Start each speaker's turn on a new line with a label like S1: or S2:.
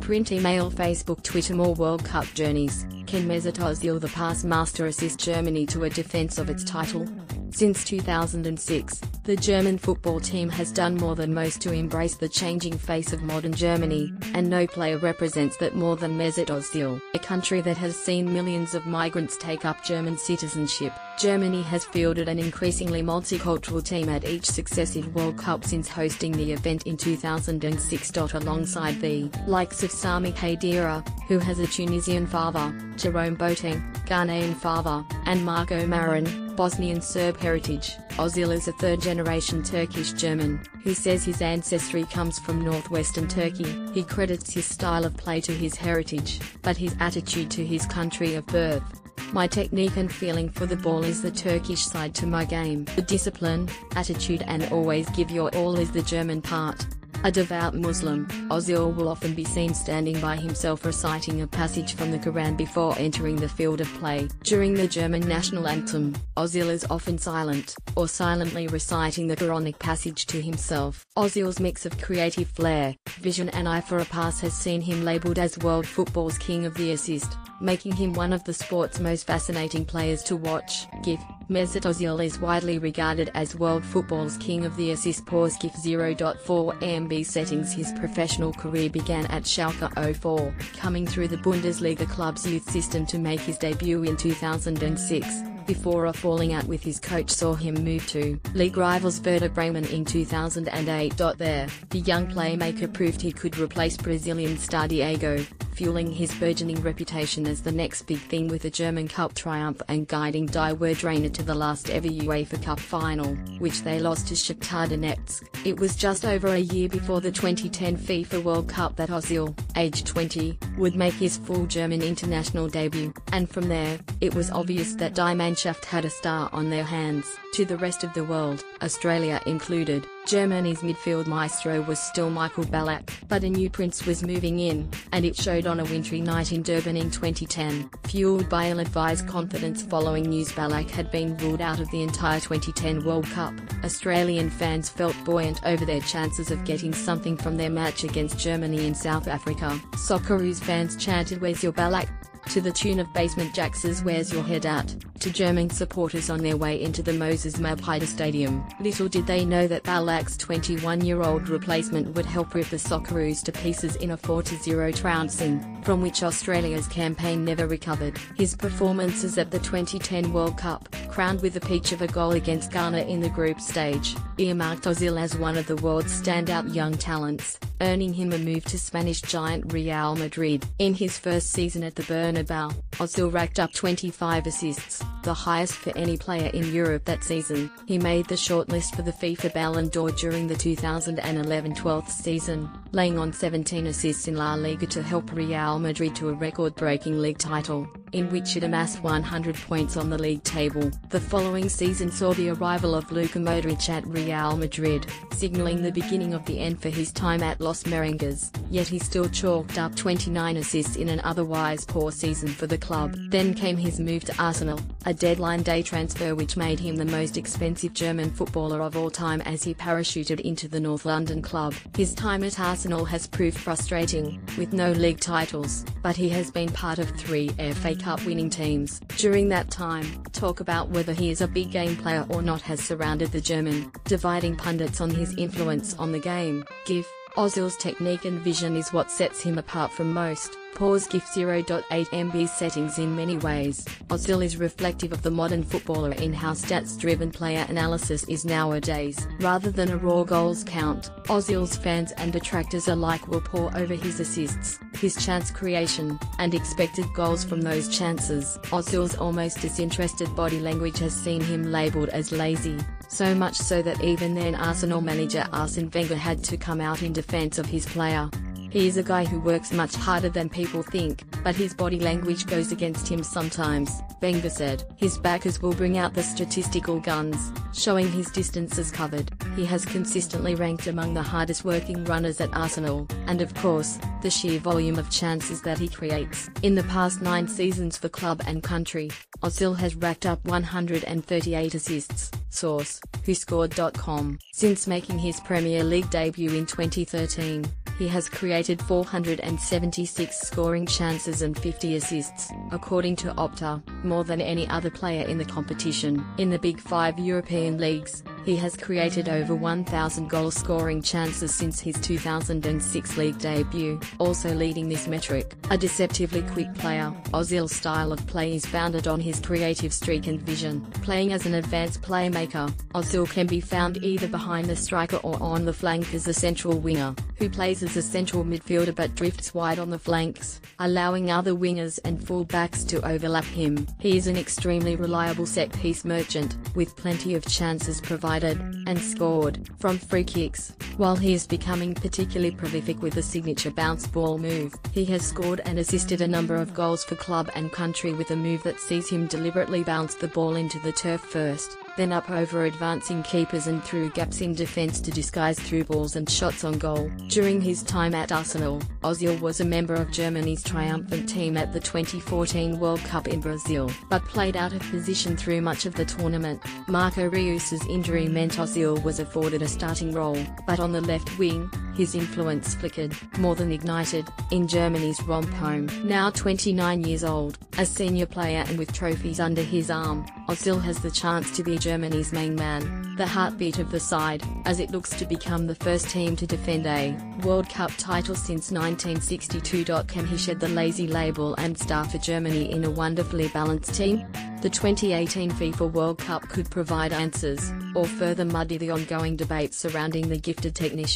S1: Print, email, Facebook, Twitter. More World Cup journeys. Can Mesut Ozil, the past master, assist Germany to a defense of its title? Since 2006, the German football team has done more than most to embrace the changing face of modern Germany, and no player represents that more than Mesut Ozil. A country that has seen millions of migrants take up German citizenship, Germany has fielded an increasingly multicultural team at each successive World Cup since hosting the event in 2006. Alongside the likes of Sami Khedira, who has a Tunisian father, Jerome Boateng, Ghanaian father, and Marco Marin, Bosnian Serb heritage, Ozil is a third-generation Turkish German, who says his ancestry comes from northwestern Turkey. He credits his style of play to his heritage, but his attitude to his country of birth. My technique and feeling for the ball is the Turkish side to my game. The discipline, attitude and always give your all is the German part. A devout Muslim, Ozil will often be seen standing by himself reciting a passage from the Quran before entering the field of play. During the German national anthem, Ozil is often silent, or silently reciting the Quranic passage to himself. Ozil's mix of creative flair, vision and eye for a pass has seen him labelled as world football's king of the assist, making him one of the sport's most fascinating players to watch. GIF: Mesut Ozil is widely regarded as world football's king of the assist. GIF 0.4 MB settings. His professional career began at Schalke 04, coming through the Bundesliga club's youth system to make his debut in 2006. Before a falling out with his coach saw him move to league rivals Werder Bremen in 2008. There, the young playmaker proved he could replace Brazilian star Diego, fueling his burgeoning reputation as the next big thing with a German Cup triumph and guiding Die Werder to the last ever UEFA Cup final, which they lost to Shakhtar Donetsk. It was just over a year before the 2010 FIFA World Cup that Ozil, aged 20, would make his full German international debut, and from there, it was obvious that Die Mannschaft had a star on their hands. To the rest of the world, Australia included, Germany's midfield maestro was still Michael Ballack, but a new prince was moving in, and it showed on a wintry night in Durban in 2010. Fueled by ill-advised confidence following news Ballack had been ruled out of the entire 2010 World Cup, Australian fans felt buoyant over their chances of getting something from their match against Germany in South Africa. Socceroos fans chanted "Where's your Ballack?" to the tune of Basement Jaxx's "Where's Your Head At?" to German supporters on their way into the Moses Mabhida Stadium. Little did they know that Ballack's 21-year-old replacement would help rip the Socceroos to pieces in a 4-0 trouncing, from which Australia's campaign never recovered. His performances at the 2010 World Cup, crowned with the peach of a goal against Ghana in the group stage, earmarked Ozil as one of the world's standout young talents, earning him a move to Spanish giant Real Madrid. In his first season at the Bernabeu, Ozil racked up 25 assists, the highest for any player in Europe that season. He made the shortlist for the FIFA Ballon d'Or during the 2011-12 season, laying on 17 assists in La Liga to help Real Madrid to a record-breaking league title, in which it amassed 100 points on the league table. The following season saw the arrival of Luka Modric at Real Madrid, signaling the beginning of the end for his time at Los Merengues, yet he still chalked up 29 assists in an otherwise poor season for the club. Then came his move to Arsenal, a deadline day transfer which made him the most expensive German footballer of all time as he parachuted into the North London club. His time at Arsenal has proved frustrating, with no league titles, but he has been part of 3 FA Cup winning teams. During that time, talk about whether he is a big game player or not has surrounded the German, dividing pundits on his influence on the game. GIF: Ozil's technique and vision is what sets him apart from most. GIF 0.8 MB settings. In many ways, Ozil is reflective of the modern footballer in how stats-driven player analysis is nowadays. Rather than a raw goals count, Ozil's fans and detractors alike will pore over his assists, his chance creation, and expected goals from those chances. Ozil's almost disinterested body language has seen him labelled as lazy, so much so that even then Arsenal manager Arsene Wenger had to come out in defence of his player. He is a guy who works much harder than people think, but his body language goes against him sometimes, Wenger said. His backers will bring out the statistical guns, showing his distances covered. He has consistently ranked among the hardest working runners at Arsenal, and of course, the sheer volume of chances that he creates. In the past 9 seasons for club and country, Ozil has racked up 138 assists. Source: WhoScored.com. Since making his Premier League debut in 2013, He has created 476 scoring chances and 50 assists, according to Opta, more than any other player in the competition. In the Big Five European leagues, he has created over 1,000 goal-scoring chances since his 2006 league debut, also leading this metric. A deceptively quick player, Ozil's style of play is founded on his creative streak and vision. Playing as an advanced playmaker, Ozil can be found either behind the striker or on the flank as a central winger, who plays as a central midfielder but drifts wide on the flanks, allowing other wingers and full-backs to overlap him. He is an extremely reliable set-piece merchant, with plenty of chances provided and scored from free kicks. While he is becoming particularly prolific with the signature bounce ball move, he has scored and assisted a number of goals for club and country with a move that sees him deliberately bounce the ball into the turf first, then up over advancing keepers and through gaps in defense to disguise through balls and shots on goal. During his time at Arsenal, Ozil was a member of Germany's triumphant team at the 2014 World Cup in Brazil, but played out of position through much of the tournament. Marco Reus's injury meant Ozil was afforded a starting role, but on the left wing, his influence flickered, more than ignited, in Germany's romp home. Now 29 years old, a senior player and with trophies under his arm, Ozil has the chance to be Germany's main man, the heartbeat of the side, as it looks to become the first team to defend a World Cup title since 1962. Can he shed the lazy label and star for Germany in a wonderfully balanced team? The 2018 FIFA World Cup could provide answers, or further muddy the ongoing debate surrounding the gifted technician.